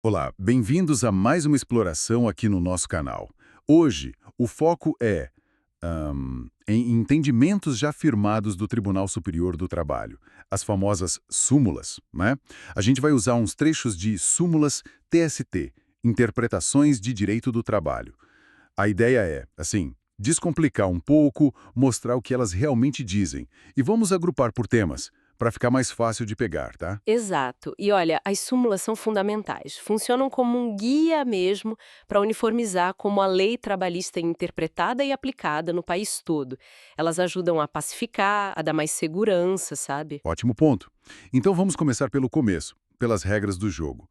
Olá, bem-vindos a mais uma exploração aqui no nosso canal. Hoje, o foco é em entendimentos já firmados do Tribunal Superior do Trabalho, as famosas súmulas, né? A gente vai usar uns trechos de súmulas TST, Interpretações de Direito do Trabalho. A ideia é, assim, descomplicar um pouco, mostrar o que elas realmente dizem. E vamos agrupar por temas, para ficar mais fácil de pegar, tá? Exato. E olha, as súmulas são fundamentais. Funcionam como um guia mesmo para uniformizar como a lei trabalhista é interpretada e aplicada no país todo. Elas ajudam a pacificar, a dar mais segurança, sabe? Ótimo ponto. Então vamos começar pelo começo, pelas regras do jogo.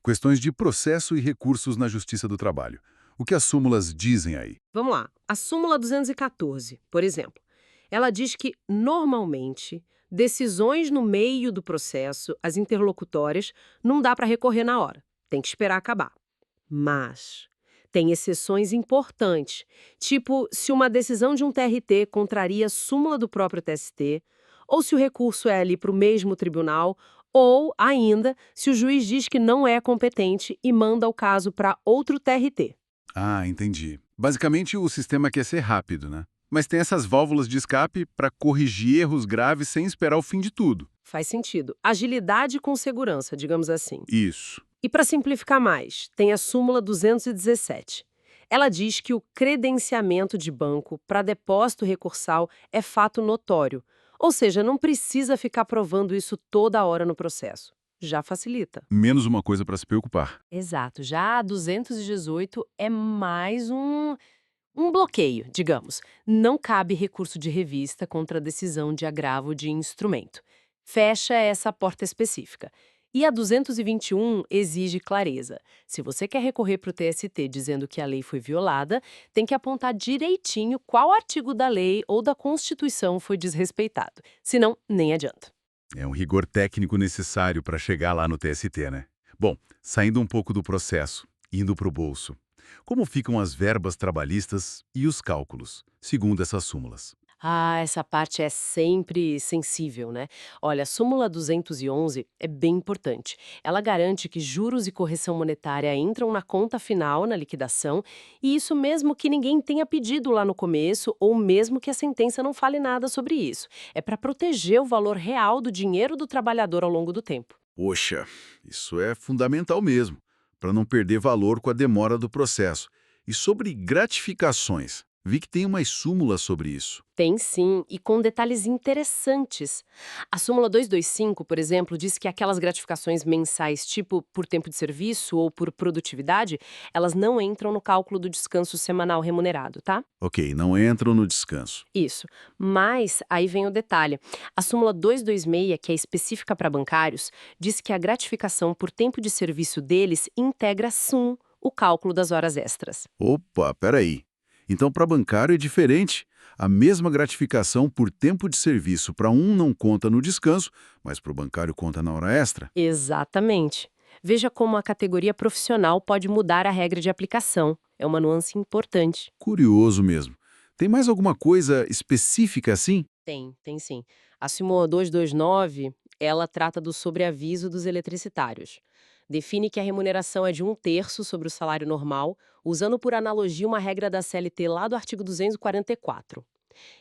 Questões de processo e recursos na Justiça do Trabalho. O que as súmulas dizem aí? Vamos lá. A súmula 214, por exemplo, ela diz que, normalmente, decisões no meio do processo, as interlocutórias, não dá para recorrer na hora. Tem que esperar acabar. Mas tem exceções importantes, tipo se uma decisão de um TRT contraria a súmula do próprio TST, ou se o recurso é ali para o mesmo tribunal, ou, ainda, se o juiz diz que não é competente e manda o caso para outro TRT. Ah, entendi. Basicamente, o sistema quer ser rápido, né? Mas tem essas válvulas de escape para corrigir erros graves sem esperar o fim de tudo. Faz sentido. Agilidade com segurança, digamos assim. Isso. E para simplificar mais, tem a súmula 217. Ela diz que o credenciamento de banco para depósito recursal é fato notório, ou seja, não precisa ficar provando isso toda hora no processo. Já facilita. Menos uma coisa para se preocupar. Exato. Já a 218 é mais um bloqueio, digamos. Não cabe recurso de revista contra a decisão de agravo de instrumento. Fecha essa porta específica. E a 221 exige clareza. Se você quer recorrer para o TST dizendo que a lei foi violada, tem que apontar direitinho qual artigo da lei ou da Constituição foi desrespeitado. Senão, nem adianta. É um rigor técnico necessário para chegar lá no TST, né? Bom, saindo um pouco do processo, indo para o bolso. Como ficam as verbas trabalhistas e os cálculos, segundo essas súmulas? Ah, essa parte é sempre sensível, né? Olha, a súmula 211 é bem importante. Ela garante que juros e correção monetária entram na conta final, na liquidação, e isso mesmo que ninguém tenha pedido lá no começo, ou mesmo que a sentença não fale nada sobre isso. É para proteger o valor real do dinheiro do trabalhador ao longo do tempo. Poxa, isso é fundamental mesmo, para não perder valor com a demora do processo. E sobre gratificações, vi que tem umas súmulas sobre isso. Tem sim, e com detalhes interessantes. A súmula 225, por exemplo, diz que aquelas gratificações mensais, tipo por tempo de serviço ou por produtividade, elas não entram no cálculo do descanso semanal remunerado, tá? Ok, não entram no descanso. Isso. Mas aí vem o detalhe. A súmula 226, que é específica para bancários, diz que a gratificação por tempo de serviço deles integra, sim, o cálculo das horas extras. Opa, peraí. Então, para bancário é diferente. A mesma gratificação por tempo de serviço para um não conta no descanso, mas para o bancário conta na hora extra. Exatamente. Veja como a categoria profissional pode mudar a regra de aplicação. É uma nuance importante. Curioso mesmo. Tem mais alguma coisa específica assim? Tem sim. A súmula 229, ela trata do sobreaviso dos eletricitários. Define que a remuneração é de um terço sobre o salário normal, usando por analogia uma regra da CLT lá do artigo 244.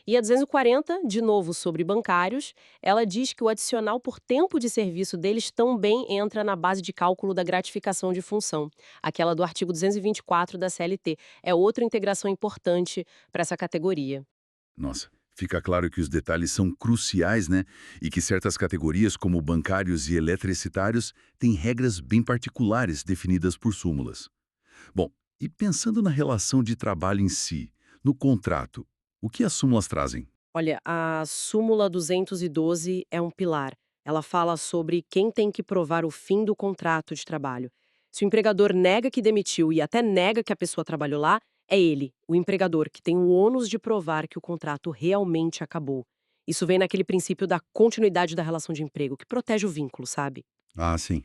E a 240, de novo sobre bancários, ela diz que o adicional por tempo de serviço deles também entra na base de cálculo da gratificação de função, aquela do artigo 224 da CLT. É outra integração importante para essa categoria. Nossa, fica claro que os detalhes são cruciais, né? E que certas categorias, como bancários e eletricitários, têm regras bem particulares definidas por súmulas. Bom, e pensando na relação de trabalho em si, no contrato, o que as súmulas trazem? Olha, a súmula 212 é um pilar. Ela fala sobre quem tem que provar o fim do contrato de trabalho. Se o empregador nega que demitiu e até nega que a pessoa trabalhou lá, é ele, o empregador, que tem o ônus de provar que o contrato realmente acabou. Isso vem naquele princípio da continuidade da relação de emprego, que protege o vínculo, sabe? Ah, sim.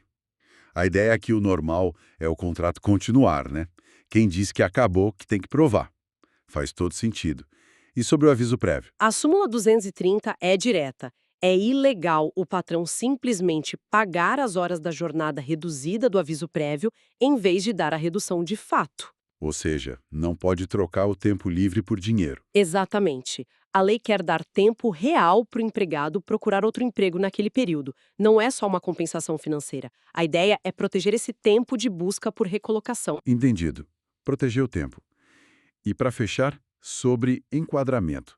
A ideia é que o normal é o contrato continuar, né? Quem diz que acabou que tem que provar. Faz todo sentido. E sobre o aviso prévio? A súmula 230 é direta. É ilegal o patrão simplesmente pagar as horas da jornada reduzida do aviso prévio em vez de dar a redução de fato. Ou seja, não pode trocar o tempo livre por dinheiro. Exatamente. A lei quer dar tempo real para o empregado procurar outro emprego naquele período. Não é só uma compensação financeira. A ideia é proteger esse tempo de busca por recolocação. Entendido. Proteger o tempo. E para fechar, sobre enquadramento.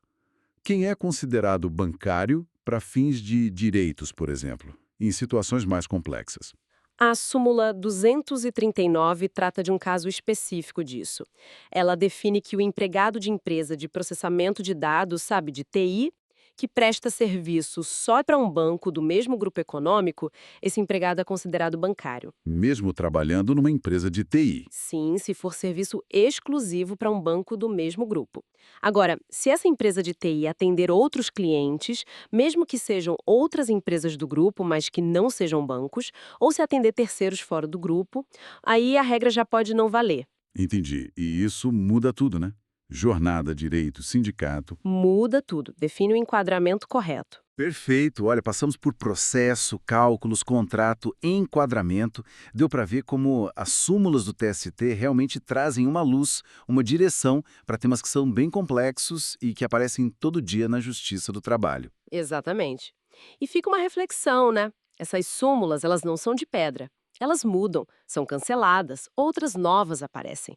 Quem é considerado bancário para fins de direitos, por exemplo, em situações mais complexas? A súmula 239 trata de um caso específico disso. Ela define que o empregado de empresa de processamento de dados, sabe, de TI, que presta serviço só para um banco do mesmo grupo econômico, esse empregado é considerado bancário. Mesmo trabalhando numa empresa de TI. Sim, se for serviço exclusivo para um banco do mesmo grupo. Agora, se essa empresa de TI atender outros clientes, mesmo que sejam outras empresas do grupo, mas que não sejam bancos, ou se atender terceiros fora do grupo, aí a regra já pode não valer. Entendi. E isso muda tudo, né? Jornada, direito, sindicato. Muda tudo, define o enquadramento correto. Perfeito. Olha, passamos por processo, cálculos, contrato, enquadramento. Deu para ver como as súmulas do TST realmente trazem uma luz, uma direção para temas que são bem complexos e que aparecem todo dia na Justiça do Trabalho. Exatamente. E fica uma reflexão, né? Essas súmulas, elas não são de pedra. Elas mudam, são canceladas, outras novas aparecem.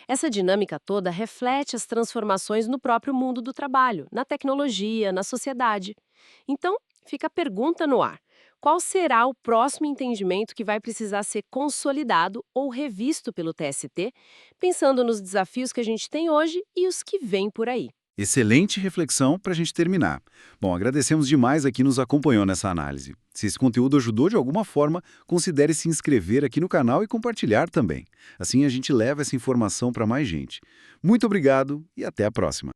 Essa dinâmica toda reflete as transformações no próprio mundo do trabalho, na tecnologia, na sociedade. Então, fica a pergunta no ar. Qual será o próximo entendimento que vai precisar ser consolidado ou revisto pelo TST, pensando nos desafios que a gente tem hoje e os que vêm por aí? Excelente reflexão para a gente terminar. Bom, agradecemos demais a quem nos acompanhou nessa análise. Se esse conteúdo ajudou de alguma forma, considere se inscrever aqui no canal e compartilhar também. Assim a gente leva essa informação para mais gente. Muito obrigado e até a próxima.